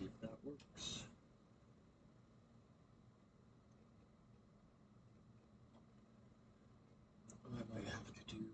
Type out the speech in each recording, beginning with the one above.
see if that works. I might have to do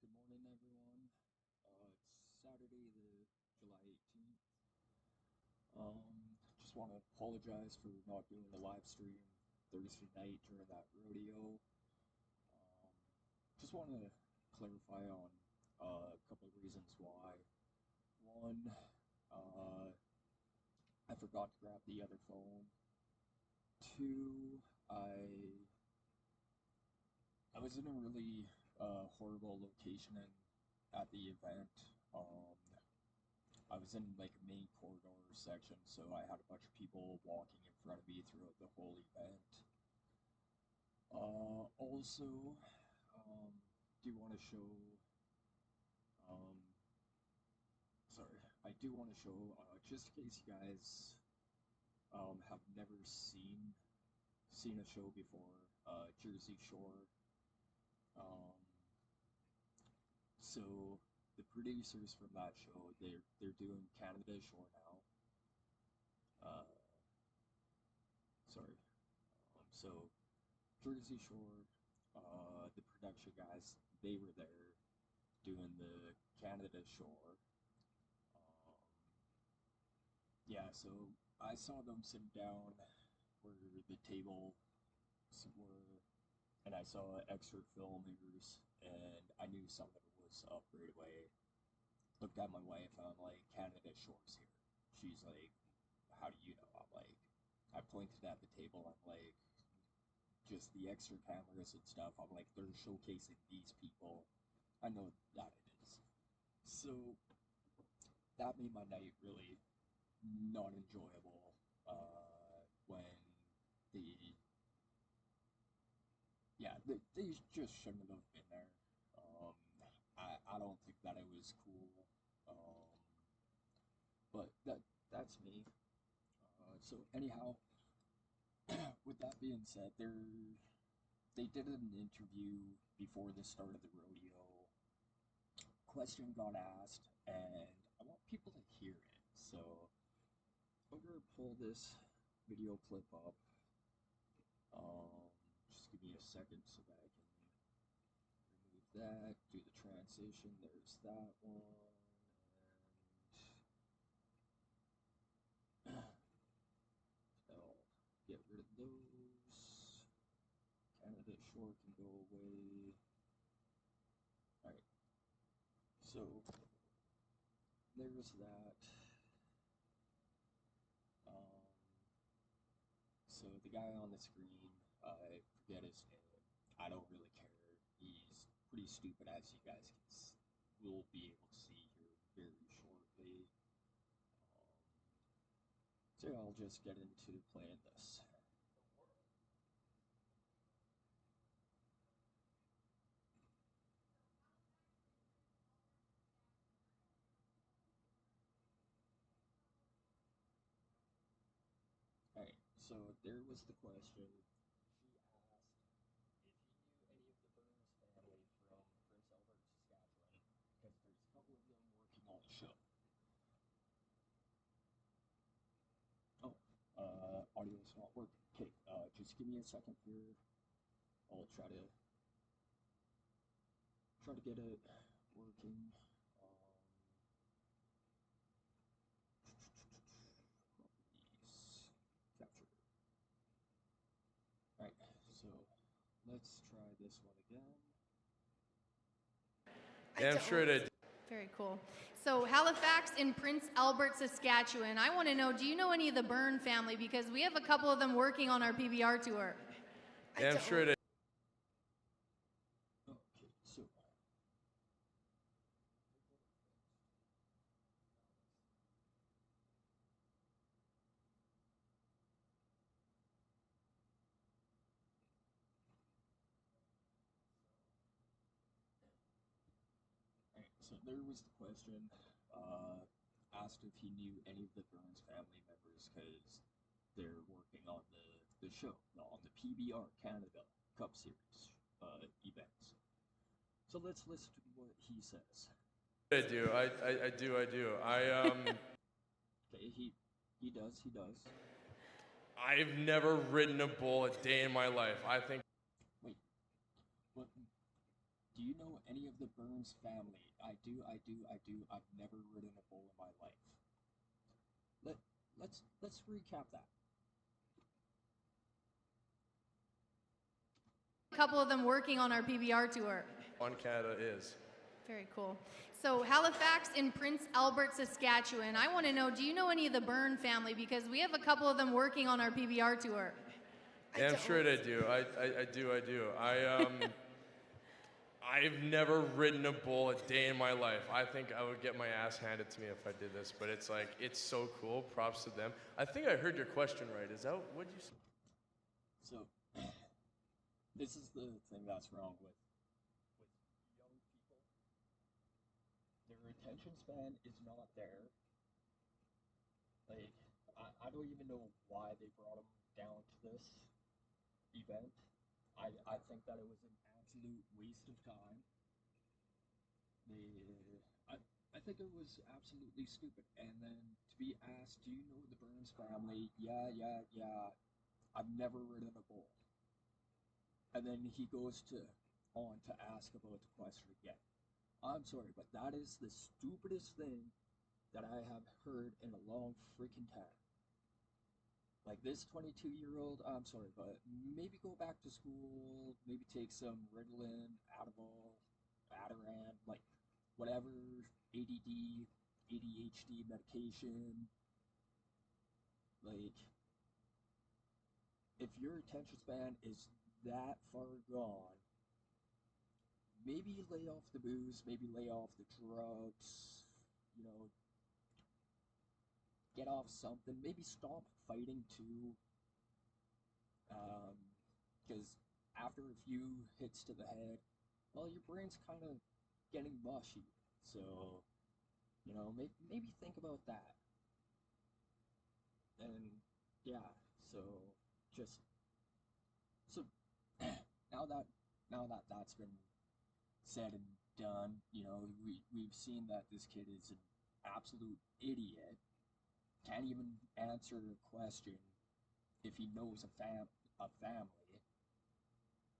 good morning, everyone. It's Saturday, the July 18th. Just want to apologize for not doing the live stream Thursday night during that rodeo. Just want to clarify on a couple of reasons why. One, I forgot to grab the other phone. Two, I was in a really horrible location at the event. I was in like a main corridor section, so I had a bunch of people walking in front of me throughout the whole event. Also, do want to show, um, sorry, I do want to show, just in case you guys have never seen a show before, Jersey Shore. So the producers from that show, they're doing Canada Shore now. Sorry. So Jersey Shore, the production guys, they were there doing the Canada Shore. yeah, so I saw them sitting down where the tables were, and I saw extra filmmakers, and I knew something was up right away. Looked at my wife, and I'm like, Canada Shores here. She's like, how do you know? I'm like, I pointed at the table, I'm like, just the extra cameras and stuff. I'm like, they're showcasing these people. I know that it is. So that made my night really not enjoyable. When the yeah, they just shouldn't have been there. Um, I don't think that it was cool. Um, but that's me. So anyhow, with that being said, they did an interview before the start of the rodeo. Question got asked, and I want people to hear it. So I'm gonna pull this video clip up. Just give me a second so that I can remove that, do the transition. There's that one, and I'll get rid of those. Canada Shore can go away. Alright, so there's that. Um, so the guy on the screen, I forget his name. I don't really care. He's pretty stupid, as you guys will be able to see here very shortly. So I'll just get into playing this. Alright, so there was the question. She asked if he knew any of the Burns family from Prince Albert, Saskatchewan, because there's a couple of them working on the show. Oh, audio's not working. Okay, just give me a second here. I'll try to get it working. Properties, capture. Alright, so let's try this one again. Yeah, I'm sure it is. Very cool. So Halifax in Prince Albert, Saskatchewan. I want to know, do you know any of the Byrne family? Because we have a couple of them working on our PBR tour. Yeah, I'm sure it is. Okay, so alright, so there was the question. Asked if he knew any of the Burns family members because they're working on the show, on the PBR Canada Cup Series events. So let's listen to what he says. I do. Okay, he does. I've never ridden a bull a day in my life. I think. Wait, what? Do you know any of the Burns family? I do. I've never ridden a bull in my life. Let's recap that. A couple of them working on our PBR tour. On Canada is. Very cool. So Halifax in Prince Albert, Saskatchewan. I want to know, do you know any of the Byrne family? Because we have a couple of them working on our PBR tour. Yeah, I'm sure I do. I do. I've never ridden a bull a day in my life. I think I would get my ass handed to me if I did this, but it's like, it's so cool. Props to them. I think I heard your question right. Is that what you said? So, this is the thing that's wrong with young people. Their attention span is not there. Like, I don't even know why they brought him down to this event. I think that it was an absolute waste of time. I think it was absolutely stupid. And then to be asked, do you know the Burns family? Yeah. I've never ridden a bull. And then he goes on to ask about the question again. I'm sorry, but that is the stupidest thing that I have heard in a long freaking time. Like this 22-year-old, I'm sorry, but maybe go back to school, maybe take some Ritalin, Adderall, Atiran, like whatever ADD, ADHD medication. Like, if your attention span is that far gone, maybe lay off the booze, maybe lay off the drugs, you know, get off something, maybe stop fighting too. Because after a few hits to the head, well, your brain's kind of getting mushy. So, you know, maybe think about that. And yeah, so just so now that that's been said and done, you know, we've seen that this kid is an absolute idiot. Can't even answer a question if he knows a family,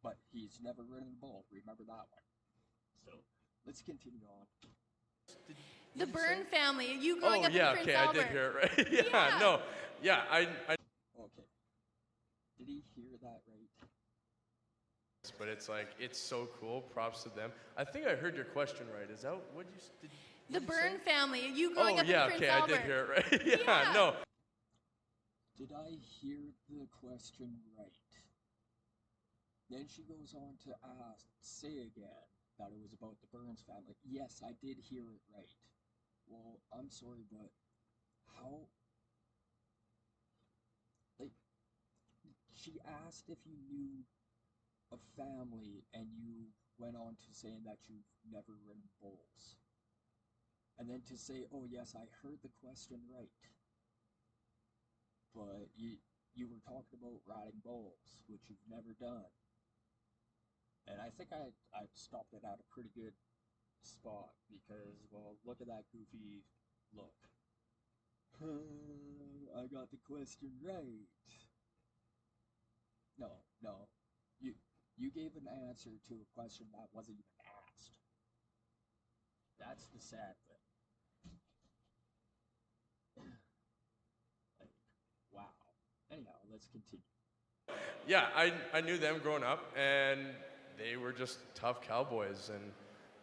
but he's never ridden a bull. Remember that one. So let's continue on. The Byrne family. You growing Oh up yeah, in Prince okay, Albert. I did hear it right. Yeah, Yeah. no, yeah, I. Okay. Did he hear that right? But it's like it's so cool. Props to them. I think I heard your question right. Is that what you did? The Byrne family. You growing Oh up yeah, in Prince okay, Albert. I did hear it right. Yeah, Yeah. no. Did I hear the question right? Then she goes on to say again that it was about the Burns family. Yes, I did hear it right. Well, I'm sorry, but how? Like, she asked if you knew a family, and you went on to saying that you've never ridden bulls. And then to say, oh yes, I heard the question right. But you were talking about riding bulls, which you've never done. And I think I stopped it at a pretty good spot because, well, look at that goofy look. I got the question right. No. You gave an answer to a question that wasn't even asked. That's the sad thing. Like, wow. Anyhow, let's continue. Yeah, I knew them growing up, and they were just tough cowboys, and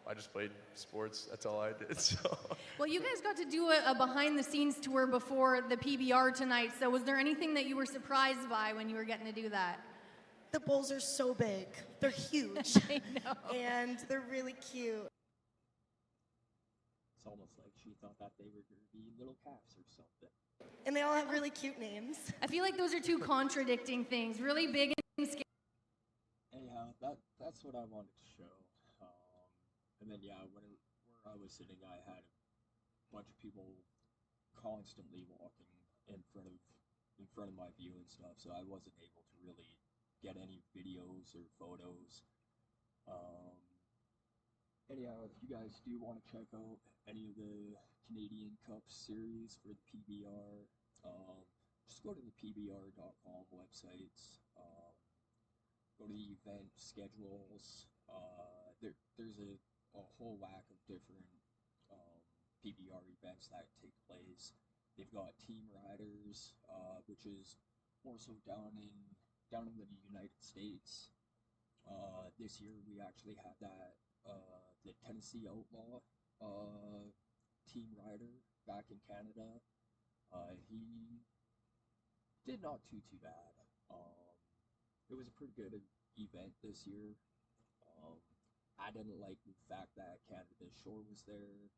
I just played sports. That's all I did. So. Well, you guys got to do a behind-the-scenes tour before the PBR tonight. So, was there anything that you were surprised by when you were getting to do that? The bulls are so big. They're huge. I know. And they're really cute. It's almost like she thought that they were going to be little calves or something. And they all have really cute names. I feel like those are two contradicting things. Really big and scary. Anyhow, that's what I wanted to show. And then yeah, where I was sitting, I had a bunch of people constantly walking in front of my view and stuff, so I wasn't able to really get any videos or photos. Anyhow, if you guys do want to check out any of the Canadian Cup series for the PBR, just go to the PBR.com websites. Go to the event schedules. There's a whole whack of different PBR events that take place. They've got team riders, which is more so down in the United States. This year we actually had the Tennessee Outlaw team rider back in Canada. He did not too bad. It was a pretty good event this year. I didn't like the fact that Canada Shore was there.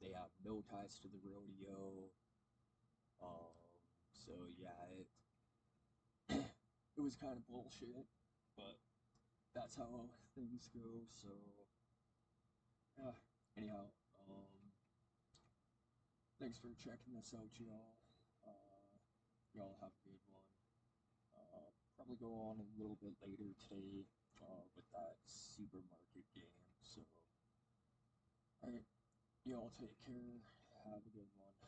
They have no ties to the rodeo. So yeah, it was kind of bullshit, but that's how things go. So yeah. Anyhow, thanks for checking this out, y'all. Y'all have a good one. Probably go on a little bit later today with that supermarket game. So, alright, y'all take care. Have a good one.